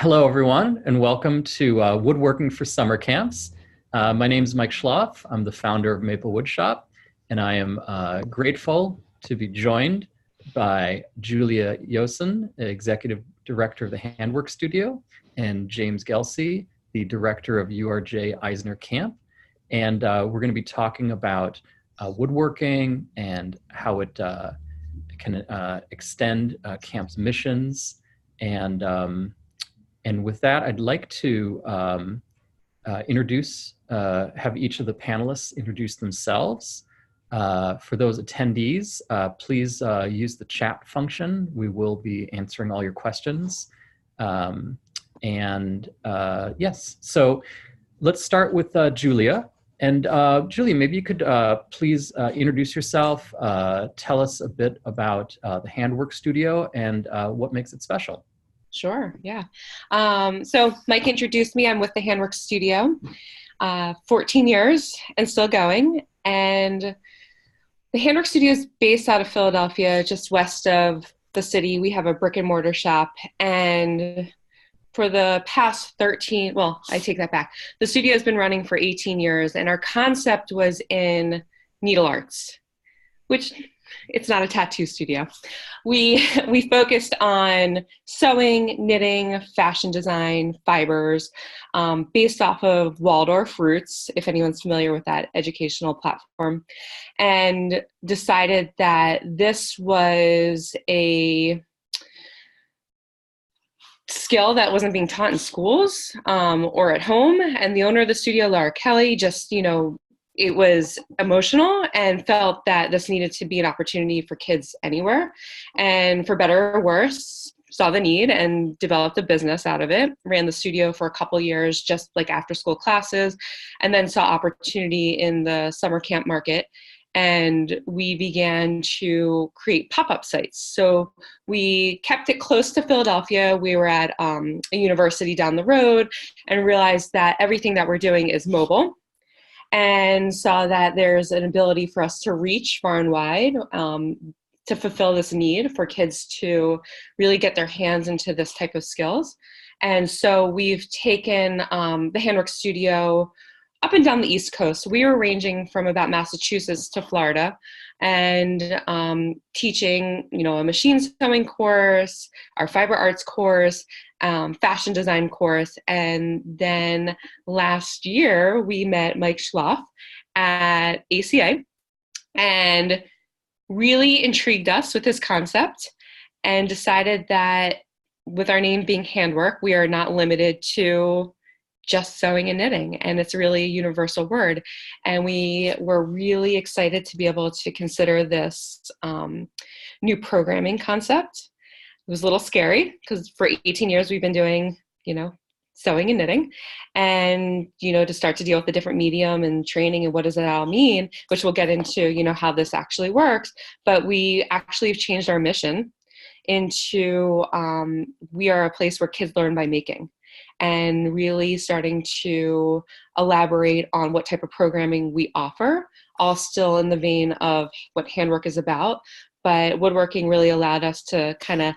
Hello, everyone, and welcome to Woodworking for Summer Camps. My name is Mike Schloff. I'm the founder of Maple Wood Shop, and I am grateful to be joined by Julia Yosen, Executive Director of the HandWork Studio, and James Gelsey, the Director of URJ Eisner Camp. And we're going to be talking about woodworking and how it can extend camp's missions. And with that, I'd like to have each of the panelists introduce themselves. For those attendees, please use the chat function. We will be answering all your questions. Yes, so let's start with Julia. And Julia, maybe you could please introduce yourself, tell us a bit about the HandWork Studio and what makes it special. Sure, yeah. So Mike introduced me. I'm with the HandWork Studio, 14 years and still going. And the HandWork Studio is based out of Philadelphia, just west of the city. We have a brick and mortar shop. And for the past 13, well, I take that back. The studio has been running for 18 years, and our concept was in needle arts, which it's not a tattoo studio. We focused on sewing, knitting, fashion design, fibers, based off of Waldorf roots, if anyone's familiar with that educational platform, and decided that this was a skill that wasn't being taught in schools or at home. And the owner of the studio, Laura Kelly, just, it was emotional and felt that this needed to be an opportunity for kids anywhere. And for better or worse, saw the need and developed a business out of it. Ran the studio for a couple of years, just like after school classes, and then saw opportunity in the summer camp market. And we began to create pop-up sites. So we kept it close to Philadelphia. We were at a university down the road and realized that everything that we're doing is mobile, and saw that there's an ability for us to reach far and wide to fulfill this need for kids to really get their hands into this type of skills. And so we've taken the HandWork Studio up and down the East Coast. We were ranging from about Massachusetts to Florida, and teaching, a machine sewing course, our fiber arts course, fashion design course. And then last year we met Mike Schloff at ACA and really intrigued us with his concept, and decided that with our name being HandWork, we are not limited to just sewing and knitting, and it's really a universal word. And we were really excited to be able to consider this new programming concept. It was a little scary because for 18 years we've been doing, sewing and knitting, and, to start to deal with the different medium and training and what does it all mean, which we'll get into, how this actually works. But we actually have changed our mission into we are a place where kids learn by making, and really starting to elaborate on what type of programming we offer, all still in the vein of what HandWork is about. But woodworking really allowed us to kind of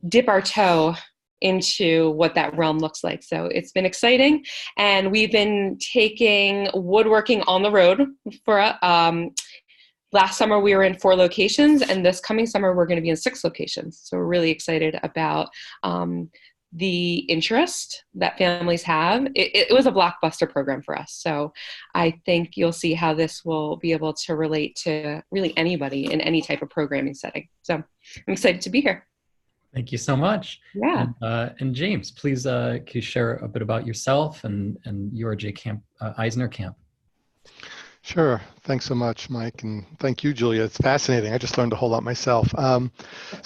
dip our toe into what that realm looks like. So it's been exciting. And we've been taking woodworking on the road for last summer we were in 4 locations, and this coming summer we're going to be in 6 locations. So we're really excited about the interest that families have. It was a blockbuster program for us. So I think you'll see how this will be able to relate to really anybody in any type of programming setting. So I'm excited to be here. Thank you so much. Yeah. And James, please, can you share a bit about yourself and URJ Camp, Eisner Camp? Sure. Thanks so much, Mike. And thank you, Julia. It's fascinating. I just learned a whole lot myself. So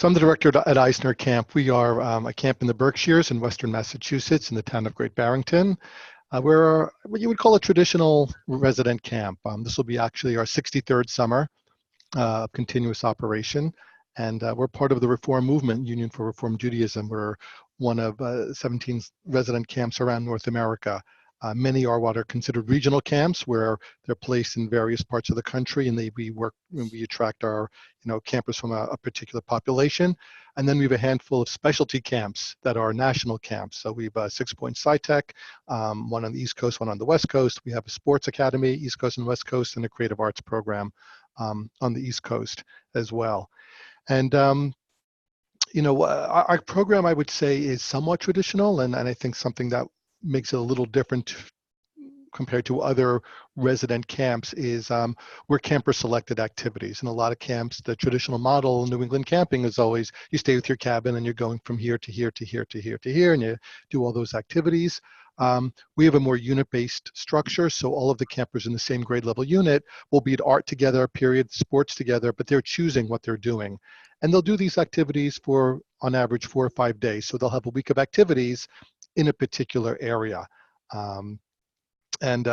I'm the director at Eisner Camp. We are a camp in the Berkshires in Western Massachusetts in the town of Great Barrington. We're what you would call a traditional resident camp. This will be actually our 63rd summer of continuous operation. And we're part of the Reform Movement, Union for Reform Judaism. We're one of 17 resident camps around North America. Many are what are considered regional camps, where they're placed in various parts of the country, and we attract our campers from a particular population. And then we have a handful of specialty camps that are national camps. So we have 6 Point SciTech, one on the East Coast, one on the West Coast. We have a sports academy, East Coast and West Coast, and a creative arts program on the East Coast as well. And our program, I would say, is somewhat traditional, and I think something that makes it a little different compared to other resident camps is we're camper selected activities. In a lot of camps, the traditional model in New England camping is always you stay with your cabin and you're going from here to here to here to here to here, and you do all those activities. We have a more unit-based structure, so all of the campers in the same grade level unit will be at art together, period, sports together, but they're choosing what they're doing. And they'll do these activities for, on average, 4 or 5 days. So they'll have a week of activities in a particular area. And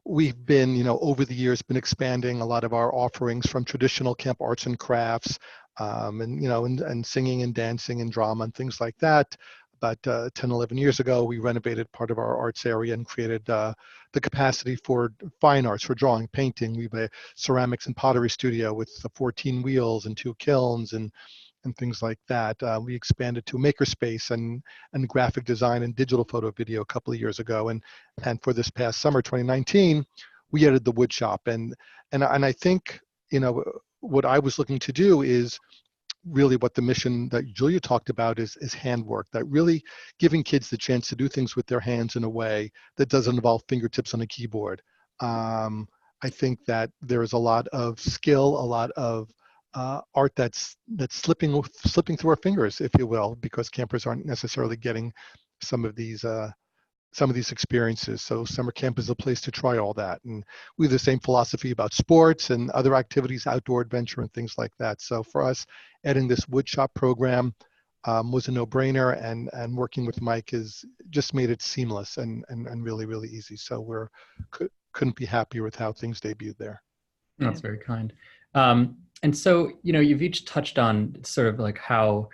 we've been, over the years, been expanding a lot of our offerings from traditional camp arts and crafts, and singing and dancing and drama and things like that. About 10, 11 years ago, we renovated part of our arts area and created the capacity for fine arts, for drawing, painting. We have a ceramics and pottery studio with 14 wheels and 2 kilns and things like that. We expanded to a makerspace and graphic design and digital photo video a couple of years ago. And for this past summer, 2019, we added the wood shop. And I think, what I was looking to do is really what the mission that Julia talked about is handwork, that really giving kids the chance to do things with their hands in a way that doesn't involve fingertips on a keyboard. I think that there is a lot of skill, a lot of art that's slipping through our fingers, if you will, because campers aren't necessarily getting some of these experiences. So summer camp is a place to try all that. And we have the same philosophy about sports and other activities, outdoor adventure and things like that. So for us, adding this woodshop program was a no-brainer, and working with Mike has just made it seamless and really, really easy. So couldn't be happier with how things debuted there. That's very kind. And so, you've each touched on sort of like how,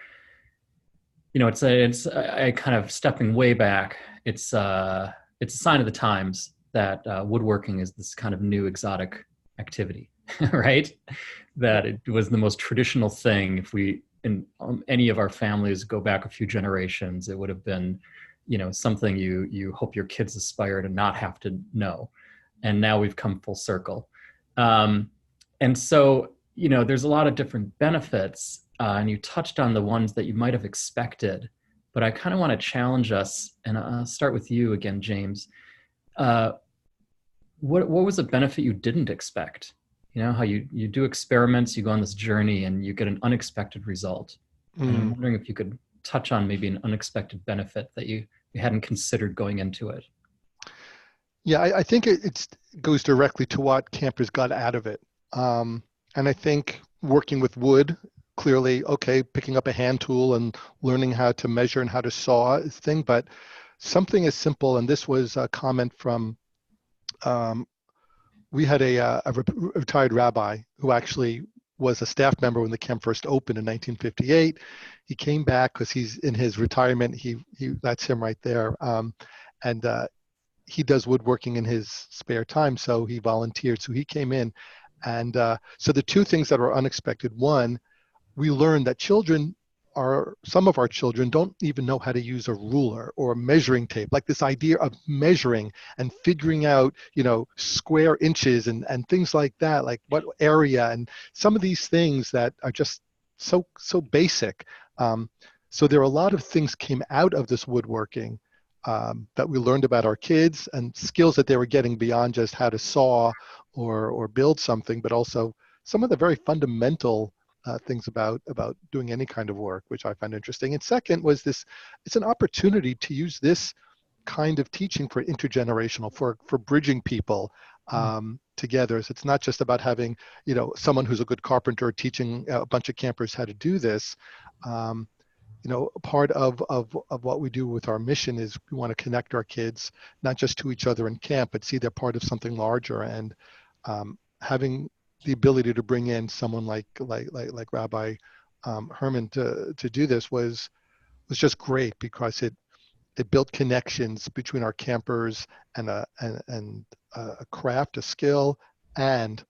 it's I kind of stepping way back. It's a sign of the times that woodworking is this kind of new exotic activity, right? That it was the most traditional thing. If we, in any of our families, go back a few generations, it would have been, something you hope your kids aspire to not have to know. And now we've come full circle. And so, there's a lot of different benefits, and you touched on the ones that you might have expected, but I kind of want to challenge us, and I'll start with you again, James. What was a benefit you didn't expect? How you do experiments, you go on this journey, and you get an unexpected result. And I'm wondering if you could touch on maybe an unexpected benefit that you hadn't considered going into it. Yeah, I think it goes directly to what campers got out of it. And I think working with wood, clearly, okay, picking up a hand tool and learning how to measure and how to saw is a thing, but something as simple, and this was a comment from, we had a retired rabbi who actually was a staff member when the camp first opened in 1958. He came back because he's in his retirement. That's him right there. And he does woodworking in his spare time, so he volunteered. So he came in. And so the two things that were unexpected, one, we learned that some of our children don't even know how to use a ruler or a measuring tape, like this idea of measuring and figuring out, square inches and things like that, like what area, and some of these things that are just so basic. So there are a lot of things came out of this woodworking that we learned about our kids, and skills that they were getting beyond just how to saw or build something, but also some of the very fundamental things about doing any kind of work, which I find interesting. And second was it's an opportunity to use this kind of teaching for intergenerational, for bridging people together. So it's not just about having, someone who's a good carpenter teaching a bunch of campers how to do this. Part of what we do with our mission is we want to connect our kids, not just to each other in camp, but see they're part of something larger. And having the ability to bring in someone like Rabbi Herman to do this was just great, because it built connections between our campers and a craft, a skill, and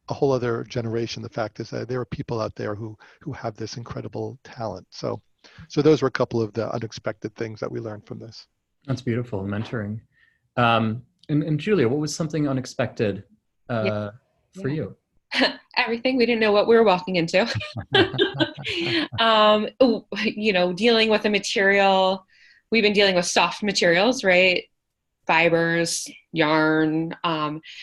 a whole other generation. The fact is that there are people out there who have this incredible talent. So So those were a couple of the unexpected things that we learned from this. That's beautiful, mentoring. And Julia, what was something unexpected Yeah. for you? Everything. We didn't know what we were walking into. Dealing with a material. We've been dealing with soft materials, right? Fibers, yarn.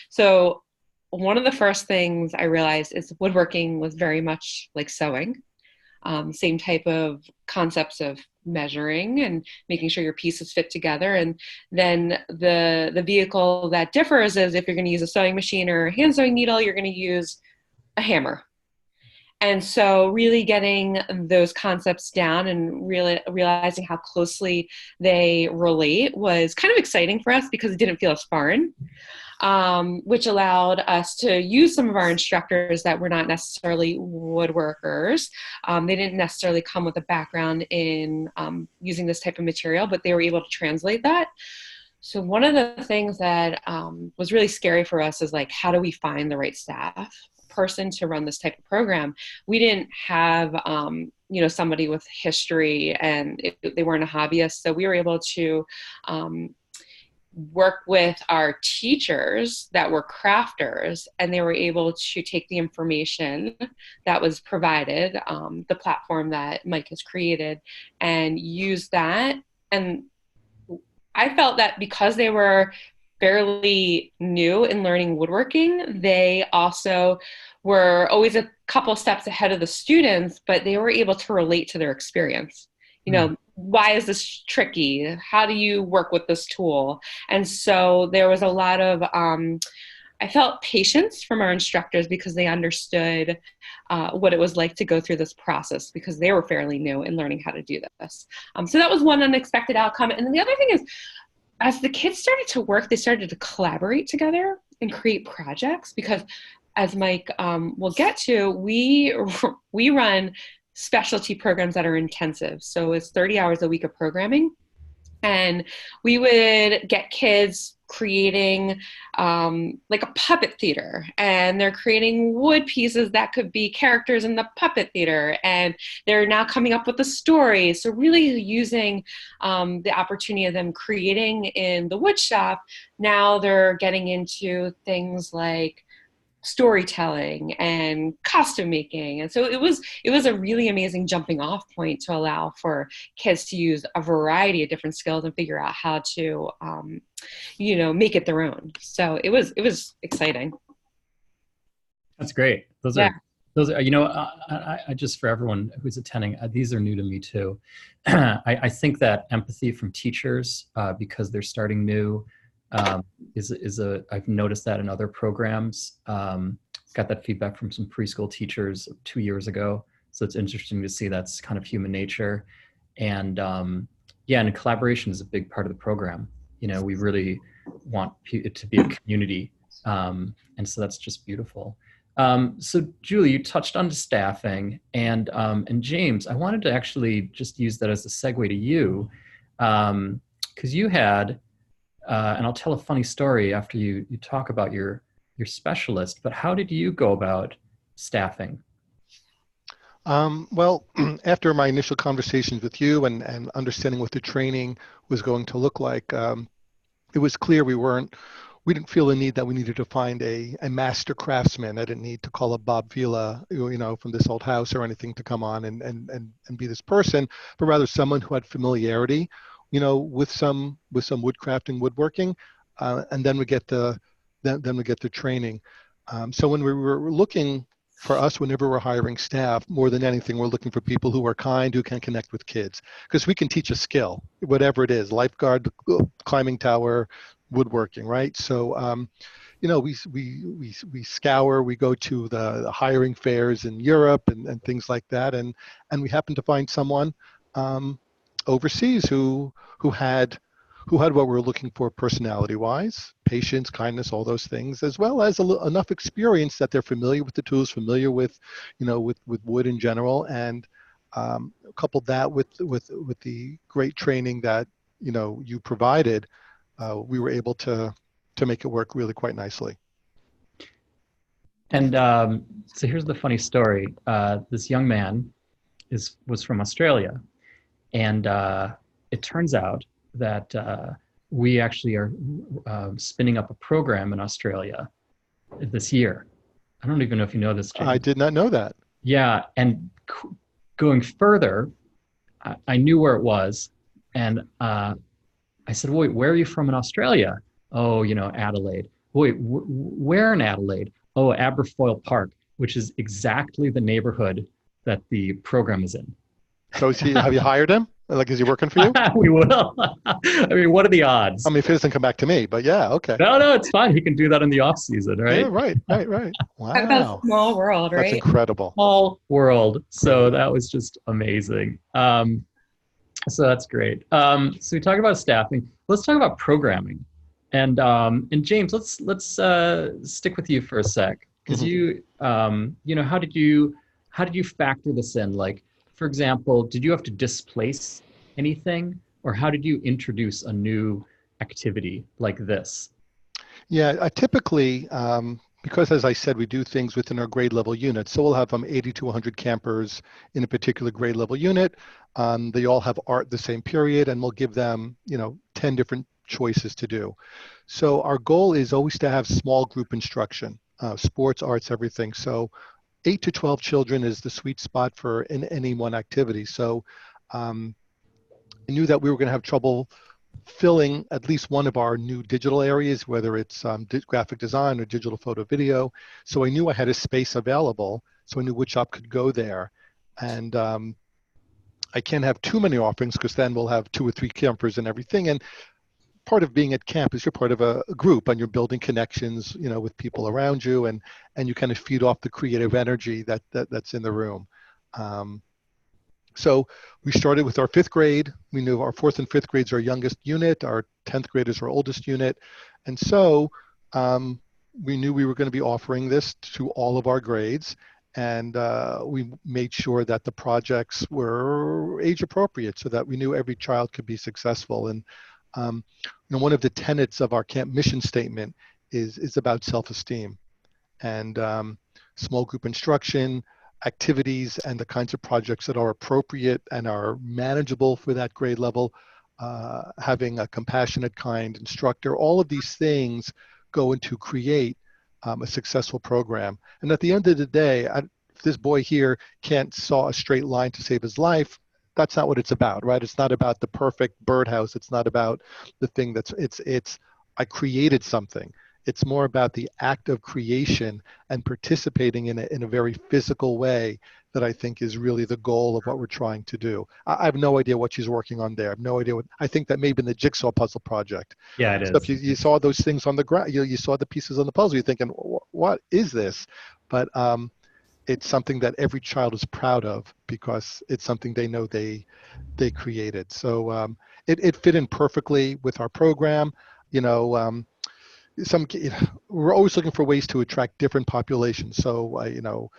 So one of the first things I realized is woodworking was very much like sewing. Same type of concepts of measuring and making sure your pieces fit together. And then the vehicle that differs is if you're going to use a sewing machine or a hand sewing needle, you're going to use a hammer. And so really getting those concepts down and really realizing how closely they relate was kind of exciting for us because it didn't feel as foreign. Which allowed us to use some of our instructors that were not necessarily woodworkers. They didn't necessarily come with a background in using this type of material, but they were able to translate that. So one of the things that was really scary for us is like, how do we find the right staff person to run this type of program? We didn't have somebody with history, and they weren't a hobbyist. So we were able to work with our teachers that were crafters, and they were able to take the information that was provided, the platform that Mike has created, and use that. And I felt that because they were fairly new in learning woodworking, they also were always a couple steps ahead of the students, but they were able to relate to their experience. Why is this tricky? How do you work with this tool? And so there was a lot of, I felt patience from our instructors because they understood what it was like to go through this process because they were fairly new in learning how to do this. So that was one unexpected outcome. And then the other thing is, as the kids started to work, they started to collaborate together and create projects because, as Mike will get to, we run specialty programs that are intensive. So it's 30 hours a week of programming. And we would get kids creating like a puppet theater, and they're creating wood pieces that could be characters in the puppet theater, and they're now coming up with a story. So really using the opportunity of them creating in the wood shop, now they're getting into things like storytelling and costume making. And so it was a really amazing jumping off point to allow for kids to use a variety of different skills and figure out how to make it their own. So it was exciting. That's great. Those are I just, for everyone who's attending, these are new to me too. I think that empathy from teachers because they're starting new I've noticed that in other programs. Got that feedback from some preschool teachers 2 years ago. So it's interesting to see that's kind of human nature. And and collaboration is a big part of the program. We really want it to be a community. And so that's just beautiful. So Julie, you touched on staffing, and James, I wanted to actually just use that as a segue to you, because you had, and I'll tell a funny story after you talk about your specialist, but how did you go about staffing? Well, after my initial conversations with you and understanding what the training was going to look like, it was clear we didn't feel the need that we needed to find a master craftsman. I didn't need to call up Bob Vila, from this old house or anything to come on and be this person, but rather someone who had familiarity with some woodcrafting, woodworking, and then we get the training. So when we were looking for us, whenever we're hiring staff, more than anything, we're looking for people who are kind, who can connect with kids, because we can teach a skill, whatever it is, lifeguard, climbing tower, woodworking, right? So we scour, we go to the hiring fairs in Europe and things like that, and we happen to find someone overseas who had what we're looking for personality-wise, patience, kindness, all those things, as well as enough experience that they're familiar with the tools, familiar with wood in general, and coupled that with the great training that you provided, we were able to make it work really quite nicely. And so here's the funny story. This young man was from Australia. And it turns out that we actually are spinning up a program in Australia this year. I don't even know if you know this, James. I did not know that. Yeah, and going further, I knew where it was, and I said, "Wait, where are you from in Australia?" "Oh, Adelaide." "Wait, where in Adelaide?" "Oh, Aberfoyle Park," which is exactly the neighborhood that the program is in. So have you hired him? Like, is he working for you? We will. I mean, what are the odds? I mean, if he doesn't come back to me, but yeah, okay. No, it's fine. He can do that in the off season, right? Yeah, right. Talk about a Wow. small world, That's right? incredible. Small world. So that was just amazing. So that's great. So we talk about staffing. Let's talk about programming. And James, let's stick with you for a sec, because how did you factor this in? Like, for example, did you have to displace anything, or how did you introduce a new activity like this? Yeah, typically, because as I said, we do things within our grade level unit. So we'll have 80 to 100 campers in a particular grade level unit. They all have art the same period, and we'll give them, 10 different choices to do. So our goal is always to have small group instruction, sports, arts, everything. So 8 to 12 children is the sweet spot for in any one activity. So I knew that we were going to have trouble filling at least one of our new digital areas, whether it's graphic design or digital photo video. So I knew I had a space available, so I knew Woodshop could go there. And I can't have too many offerings, because then we'll have 2 or 3 campers and everything. And part of being at camp is you're part of a group, and you're building connections, with people around you, and you kind of feed off the creative energy that's in the room. So we started with our 5th grade. We knew our 4th and 5th grades are our youngest unit. Our 10th grade is our oldest unit. And so we knew we were going to be offering this to all of our grades. And we made sure that the projects were age appropriate, so that we knew every child could be successful. And one of the tenets of our camp mission statement is about self-esteem, and small group instruction, activities, and the kinds of projects that are appropriate and are manageable for that grade level, having a compassionate, kind instructor. All of these things go into create a successful program. And at the end of the day, if this boy here can't saw a straight line to save his life, that's not what it's about, right? It's not about the perfect birdhouse. It's not about the thing it's I created something. It's more about the act of creation and participating in a very physical way that I think is really the goal of what we're trying to do. I have no idea what she's working on there. I have no idea I think that maybe in the jigsaw puzzle project. Yeah, it So is. if you saw those things on the ground, you saw the pieces on the puzzle, you're thinking, what is this? But it's something that every child is proud of, because it's something they know they created. So it fit in perfectly with our program. We're always looking for ways to attract different populations. So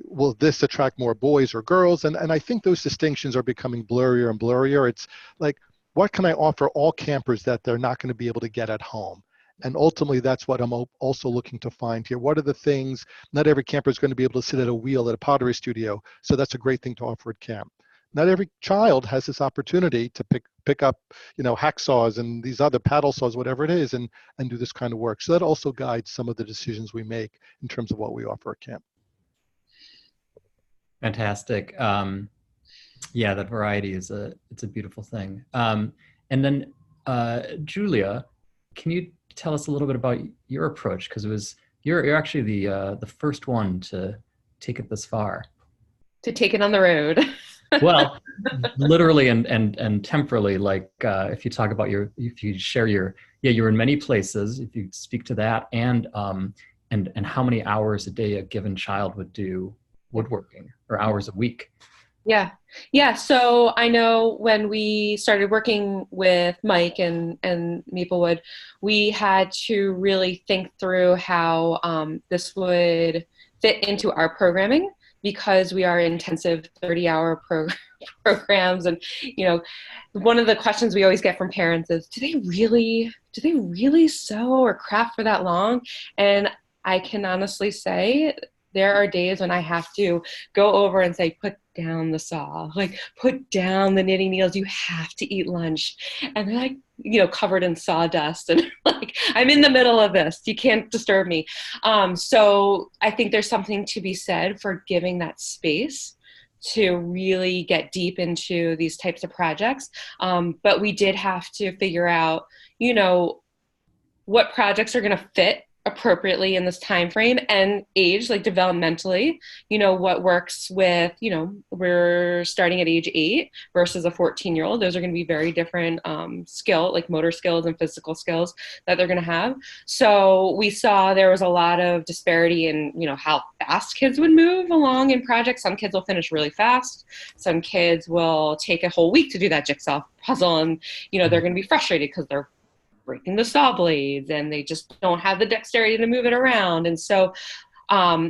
will this attract more boys or girls? And I think those distinctions are becoming blurrier and blurrier. It's like, what can I offer all campers that they're not going to be able to get at home? And ultimately, that's what I'm also looking to find here. What are the things? Not every camper is going to be able to sit at a wheel at a pottery studio, so that's a great thing to offer at camp. Not every child has this opportunity to pick up, hacksaws and these other paddle saws, whatever it is, and do this kind of work. So that also guides some of the decisions we make in terms of what we offer at camp. Fantastic. Yeah, that variety it's a beautiful thing. And then Julia, can you tell us a little bit about your approach? Because you're actually the first one to take it this far. To take it on the road. Well, literally and temporally, like if you talk about if you share you're in many places, if you speak to that, and how many hours a day a given child would do woodworking, or hours a week. Yeah. So I know when we started working with Mike and Maplewood, we had to really think through how this would fit into our programming, because we are intensive 30-hour programs. And, one of the questions we always get from parents is, do they really sew or craft for that long? And I can honestly say there are days when I have to go over and say, down the saw, like put down the knitting needles, you have to eat lunch. And they're like, covered in sawdust, and like, I'm in the middle of this, you can't disturb me. So I think there's something to be said for giving that space to really get deep into these types of projects. But we did have to figure out, what projects are going to fit appropriately in this time frame and age, like developmentally, what works with, we're starting at age 8 versus a 14-year-old. Those are going to be very different skill, like motor skills and physical skills that they're going to have. So we saw there was a lot of disparity in, how fast kids would move along in projects. Some kids will finish really fast. Some kids will take a whole week to do that jigsaw puzzle, and, they're going to be frustrated because they're breaking the saw blades and they just don't have the dexterity to move it around. And so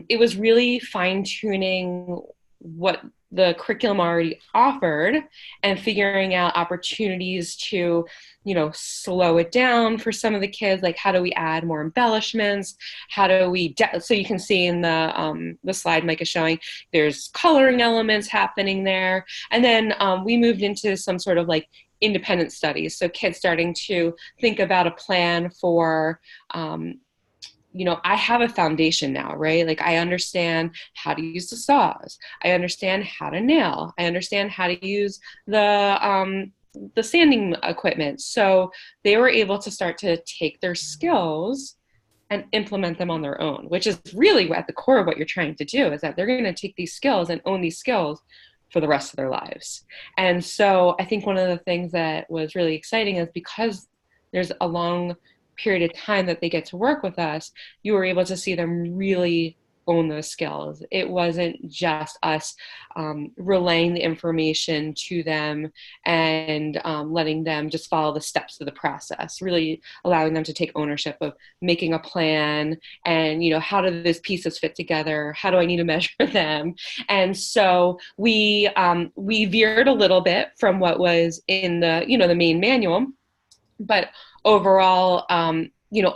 it was really fine-tuning what the curriculum already offered and figuring out opportunities to, slow it down for some of the kids. Like, how do we add more embellishments? How do we, so you can see in the slide Mike is showing, there's coloring elements happening there. And then we moved into some sort of like independent studies. So kids starting to think about a plan for, I have a foundation now, right? Like, I understand how to use the saws. I understand how to nail. I understand how to use the sanding equipment. So they were able to start to take their skills and implement them on their own, which is really at the core of what you're trying to do, is that they're going to take these skills and own these skills for the rest of their lives. And so I think one of the things that was really exciting is because there's a long period of time that they get to work with us, you were able to see them really own those skills. It wasn't just us relaying the information to them and letting them just follow the steps of the process, really allowing them to take ownership of making a plan and, how do these pieces fit together? How do I need to measure them? And so we veered a little bit from what was in the, the main manual, but overall,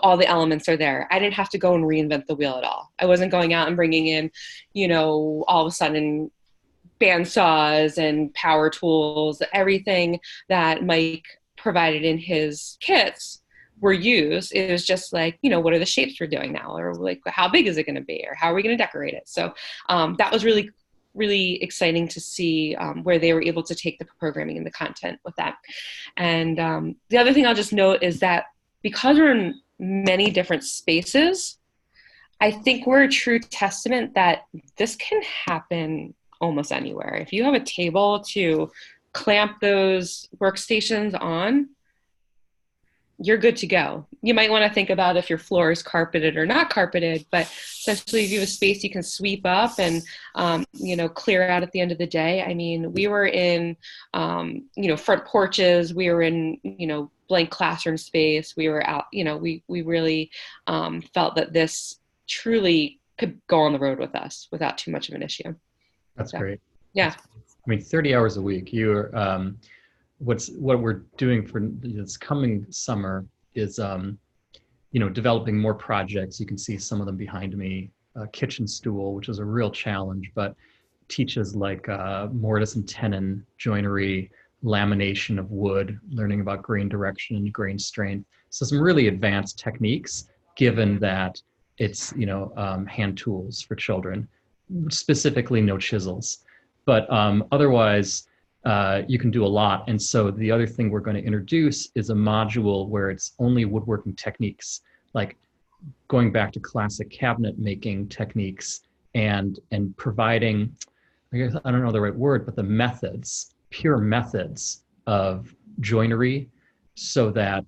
all the elements are there. I didn't have to go and reinvent the wheel at all. I wasn't going out and bringing in, all of a sudden band saws and power tools. Everything that Mike provided in his kits were used. It was just like, what are the shapes we're doing now? Or like, how big is it going to be? Or how are we going to decorate it? So that was really, really exciting to see where they were able to take the programming and the content with that. And the other thing I'll just note is that because we're in many different spaces, I think we're a true testament that this can happen almost anywhere. If you have a table to clamp those workstations on, you're good to go. You might want to think about if your floor is carpeted or not carpeted, but essentially if you have a space you can sweep up and, clear out at the end of the day. I mean, we were in, front porches, we were in, blank classroom space. We were out, we really felt that this truly could go on the road with us without too much of an issue. That's great. Yeah. I mean, 30 hours a week, you're, what we're doing for this coming summer is, developing more projects. You can see some of them behind me. Kitchen stool, which is a real challenge, but teaches like mortise and tenon, joinery, lamination of wood, learning about grain direction and grain strength. So some really advanced techniques, given that it's, hand tools for children, specifically no chisels. But otherwise, you can do a lot. And so the other thing we're going to introduce is a module where it's only woodworking techniques, like going back to classic cabinet making techniques and providing, I guess, I don't know the right word, but the methods, pure methods of joinery, so that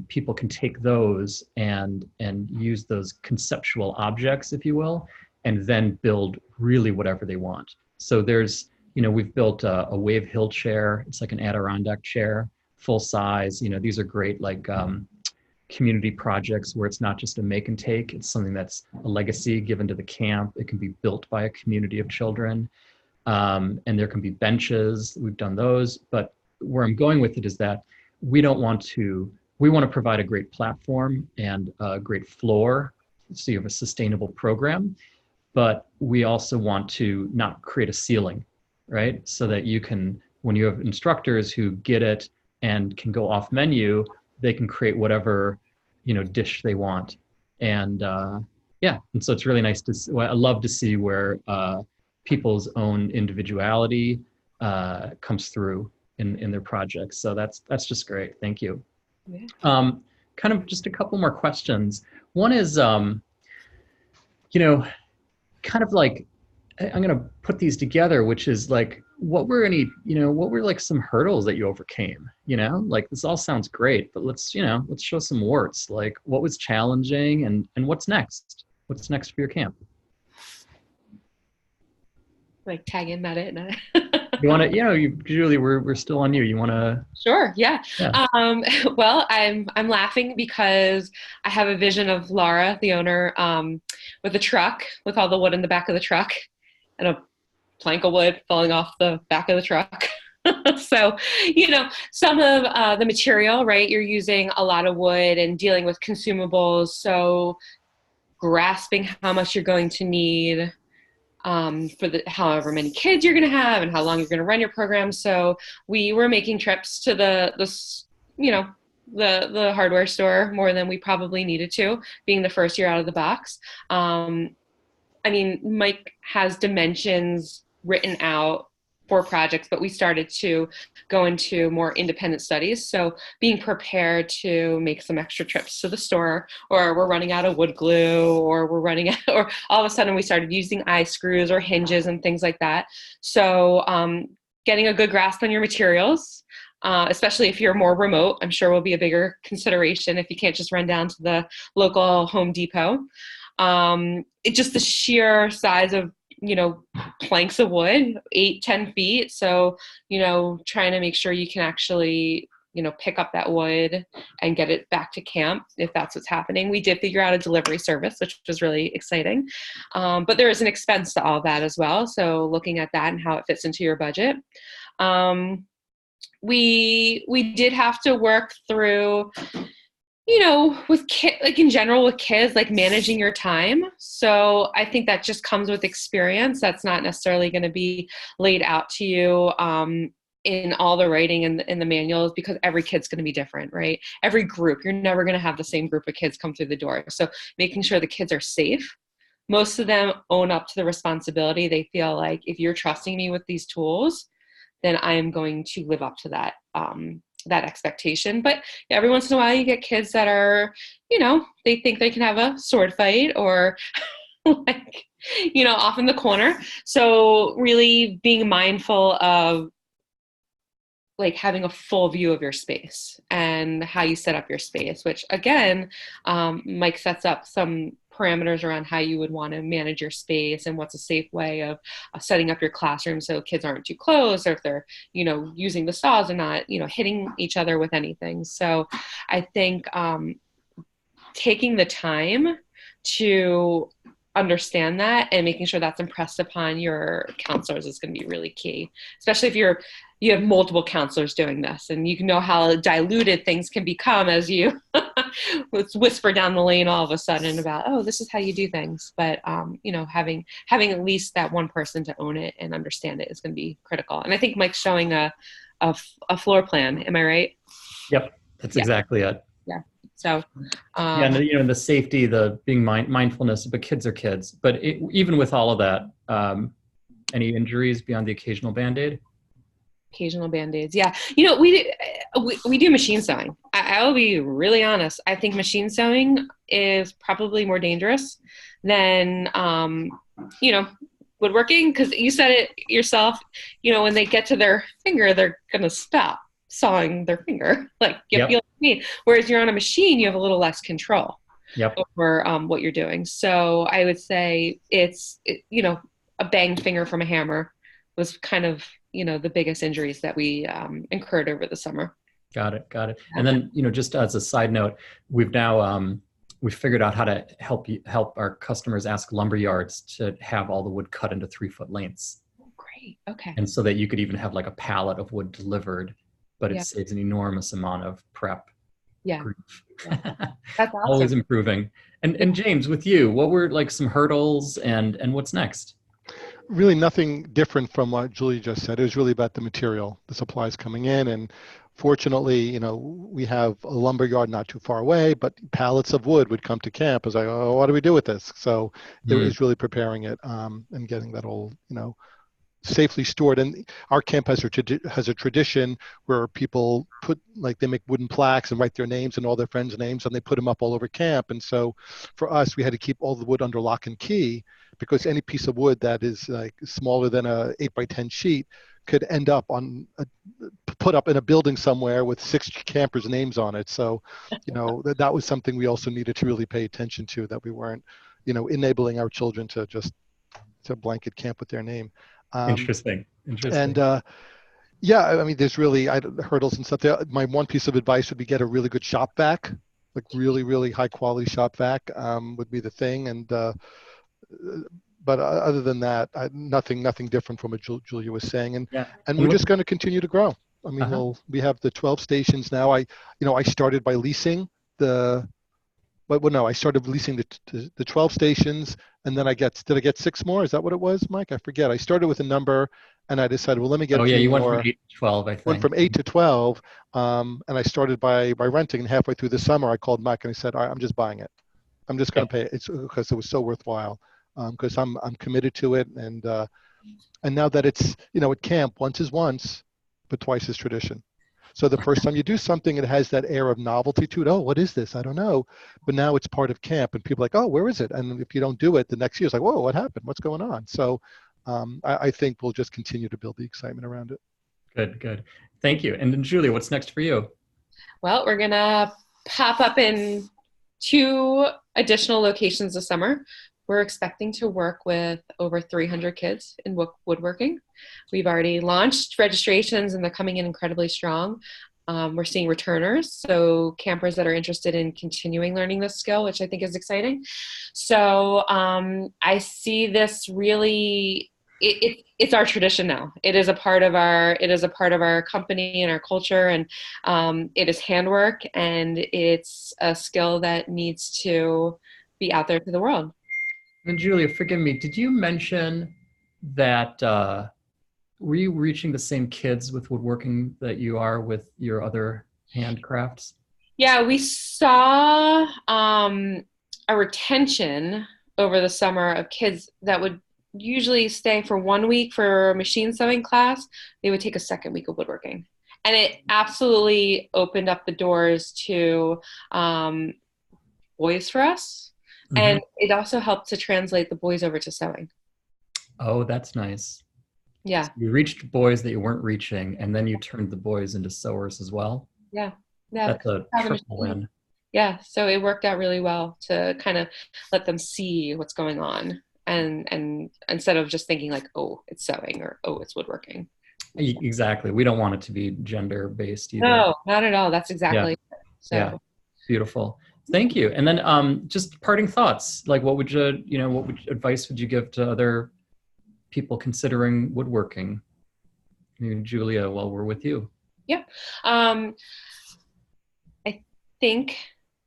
people can take those and use those conceptual objects, if you will, and then build really whatever they want. So there's, we've built a wave hill chair. It's like an Adirondack chair, full size. These are great, like community projects where it's not just a make and take. It's something that's a legacy given to the camp. It can be built by a community of children. And there can be benches. We've done those. But where I'm going with it is that we want to provide a great platform and a great floor, so you have a sustainable program. But we also want to not create a ceiling. right? So that you can, when you have instructors who get it and can go off menu, they can create whatever, dish they want. And yeah, and so it's really nice to see, well, I love to see where people's own individuality comes through in their projects. So that's just great. Thank you. Yeah. Kind of just a couple more questions. One is, kind of like, I'm going to put these together, which is like, what were like some hurdles that you overcame? Like this all sounds great, but let's show some warts. Like what was challenging and what's next? What's next for your camp? Like tag in that it. You want to, Julie, we're still on you. You want to? Sure. Yeah. Yeah. Well, I'm laughing because I have a vision of Laura, the owner, with a truck with all the wood in the back of the truck and a plank of wood falling off the back of the truck. So, some of the material, right? You're using a lot of wood and dealing with consumables. So grasping how much you're going to need for however many kids you're going to have and how long you're going to run your program. So we were making trips to the hardware store more than we probably needed to, being the first year out of the box. Mike has dimensions written out for projects, but we started to go into more independent studies. So being prepared to make some extra trips to the store, or we're running out of wood glue, or we're running out, or all of a sudden we started using eye screws or hinges and things like that. So getting a good grasp on your materials, especially if you're more remote, I'm sure will be a bigger consideration if you can't just run down to the local Home Depot. It's just the sheer size of planks of wood, 8-10 feet. So, trying to make sure you can actually, pick up that wood and get it back to camp if that's what's happening. We did figure out a delivery service, which was really exciting. But there is an expense to all that as well. So looking at that and how it fits into your budget. We did have to work through, with kids, like in general with kids, like managing your time. So I think that just comes with experience. That's not necessarily going to be laid out to you in all the writing and in the manuals, because every kid's going to be different, right? Every group, you're never going to have the same group of kids come through the door. So making sure the kids are safe. Most of them own up to the responsibility. They feel like, if you're trusting me with these tools, then I am going to live up to that expectation. But every once in a while you get kids that are, they think they can have a sword fight or like, off in the corner. So really being mindful of like having a full view of your space and how you set up your space, which again, Mike sets up some parameters around how you would want to manage your space and what's a safe way of setting up your classroom so kids aren't too close, or if they're, using the saws or not, hitting each other with anything. So I think taking the time to understand that and making sure that's impressed upon your counselors is going to be really key, especially if you have multiple counselors doing this, and you can know how diluted things can become as you whisper down the lane all of a sudden about, oh, this is how you do things. But, having at least that one person to own it and understand it is going to be critical. And I think Mike's showing a floor plan. Am I right? Yep. That's exactly it. Yeah. So, and the safety, the being mindfulness, but kids are kids. But even with all of that, any injuries beyond the occasional Band-Aid? Occasional Band-Aids. Yeah. We do machine sewing. I'll be really honest. I think machine sewing is probably more dangerous than, woodworking, because you said it yourself, when they get to their finger, they're going to stop sawing their finger. Like, you feel me. Whereas you're on a machine, you have a little less control over what you're doing. So I would say it's a banged finger from a hammer was kind of, the biggest injuries that we incurred over the summer. Got it. And then, just as a side note, we've now, we figured out how to help our customers ask lumber yards to have all the wood cut into 3-foot lengths. Great. Okay. And so that you could even have like a pallet of wood delivered, but it saves an enormous amount of prep. Yeah. That's awesome. Always improving. And James, with you, what were like some hurdles and what's next? Really nothing different from what Julie just said. It was really about the material, the supplies coming in. And fortunately, we have a lumber yard not too far away, but pallets of wood would come to camp. I was like, oh, what do we do with this? So it Mm. was really preparing it and getting that all, safely stored. And our camp has a tradition where people they make wooden plaques and write their names and all their friends' names, and they put them up all over camp. And so for us, we had to keep all the wood under lock and key, because any piece of wood that is like smaller than a 8x10 sheet could end up put up in a building somewhere with 6 campers' names on it. So, that was something we also needed to really pay attention to, that we weren't, enabling our children to blanket camp with their name. Interesting. And yeah, I mean, there's really hurdles and stuff there. My one piece of advice would be get a really good shop vac, like really, really high quality shop vac would be the thing. And but other than that, nothing different from what Julia was saying. And Yeah. and we're just going to continue to grow. I mean, Uh-huh. we have the 12 stations now. I started by leasing I started leasing the 12 stations, and then did I get 6 more? Is that what it was, Mike? I forget. I started with a number, and I decided, well, let me get Oh a yeah, few you went from more. 8 to 12, I Went think. from 8 to 12, and I started by renting. And halfway through the summer, I called Mike and I said, all right, I'm just buying it. I'm just going to pay it. It's because it was so worthwhile. Because I'm committed to it, and now that it's at camp, once is once, but twice is tradition. So the first time you do something, it has that air of novelty to it. Oh, what is this? I don't know. But now it's part of camp, and people are like, oh, where is it? And if you don't do it, the next year it's like, whoa, what happened? What's going on? So I think we'll just continue to build the excitement around it. Good. Thank you. And then Julia, what's next for you? Well, we're going to pop up in 2 additional locations this summer. We're expecting to work with over 300 kids in woodworking. We've already launched registrations, and they're coming in incredibly strong. We're seeing returners, so campers that are interested in continuing learning this skill, which I think is exciting. So I see this really, it's our tradition now. It is a part of our company and our culture, and it is handwork, and it's a skill that needs to be out there to the world. And Julia, forgive me, did you mention that were you reaching the same kids with woodworking that you are with your other handcrafts? Yeah, we saw a retention over the summer of kids that would usually stay for 1 week for a machine sewing class. They would take a second week of woodworking. And it absolutely opened up the doors to boys for us. Mm-hmm. And it also helped to translate the boys over to sewing. Oh, that's nice. Yeah. So you reached boys that you weren't reaching, and then you turned the boys into sewers as well. Yeah. That's a triple win. Yeah. So it worked out really well to kind of let them see what's going on, and instead of just thinking like, oh, it's sewing, or oh, it's woodworking. Exactly. We don't want it to be gender based either. No, not at all. That's exactly it. So. Yeah. Beautiful. Thank you. And then just parting thoughts, like what advice would you give to other people considering woodworking? Maybe Julia, while we're with you. Yeah. I think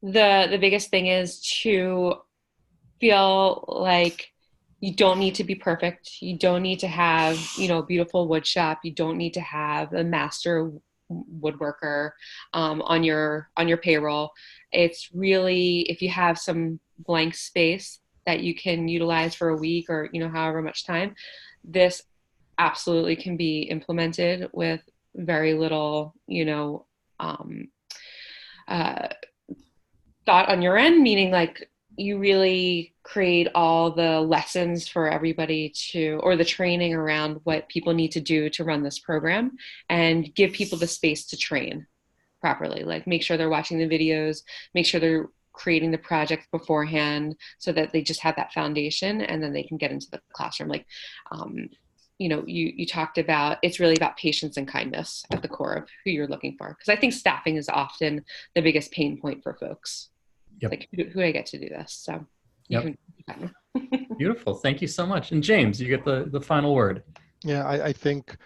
the biggest thing is to feel like you don't need to be perfect. You don't need to have, a beautiful wood shop. You don't need to have a master woodworker on your payroll. It's really, if you have some blank space that you can utilize for a week or however much time, this absolutely can be implemented with very little thought on your end, meaning like you really create all the lessons for everybody or the training around what people need to do to run this program, and give people the space to train properly. Like make sure they're watching the videos, make sure they're creating the project beforehand so that they just have that foundation, and then they can get into the classroom. Like, you talked about, it's really about patience and kindness at the core of who you're looking for. Because I think staffing is often the biggest pain point for folks. Yep. Like, who do I get to do this? So yep. Beautiful. Thank you so much. And James, you get the final word. Yeah, I think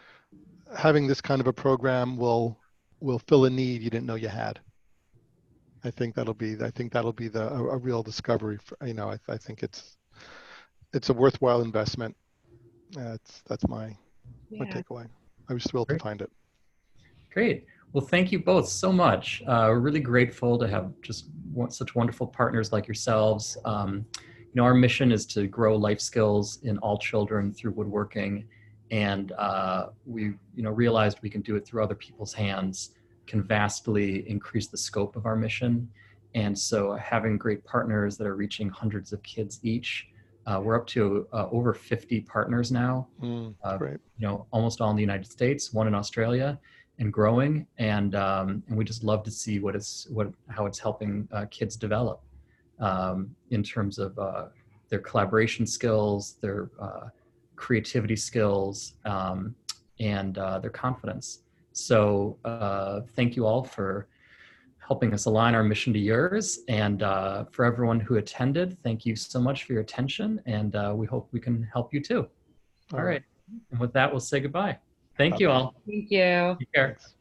having this kind of a program will fill a need you didn't know you had. I think that'll be a real discovery. I think it's a worthwhile investment. That's my takeaway. I was thrilled to find it. Great. Well, thank you both so much. We're really grateful to have just such wonderful partners like yourselves. Our mission is to grow life skills in all children through woodworking, and we, realized we can do it through other people's hands, can vastly increase the scope of our mission. And so, having great partners that are reaching hundreds of kids each, we're up to over 50 partners now. Great. Almost all in the United States, one in Australia, and growing, and we just love to see how it's helping kids develop in terms of their collaboration skills, their creativity skills, and their confidence. So thank you all for helping us align our mission to yours, and for everyone who attended, thank you so much for your attention, and we hope we can help you too. All right. And with that, we'll say goodbye. Thank you all. Thank you. Take care. Thanks.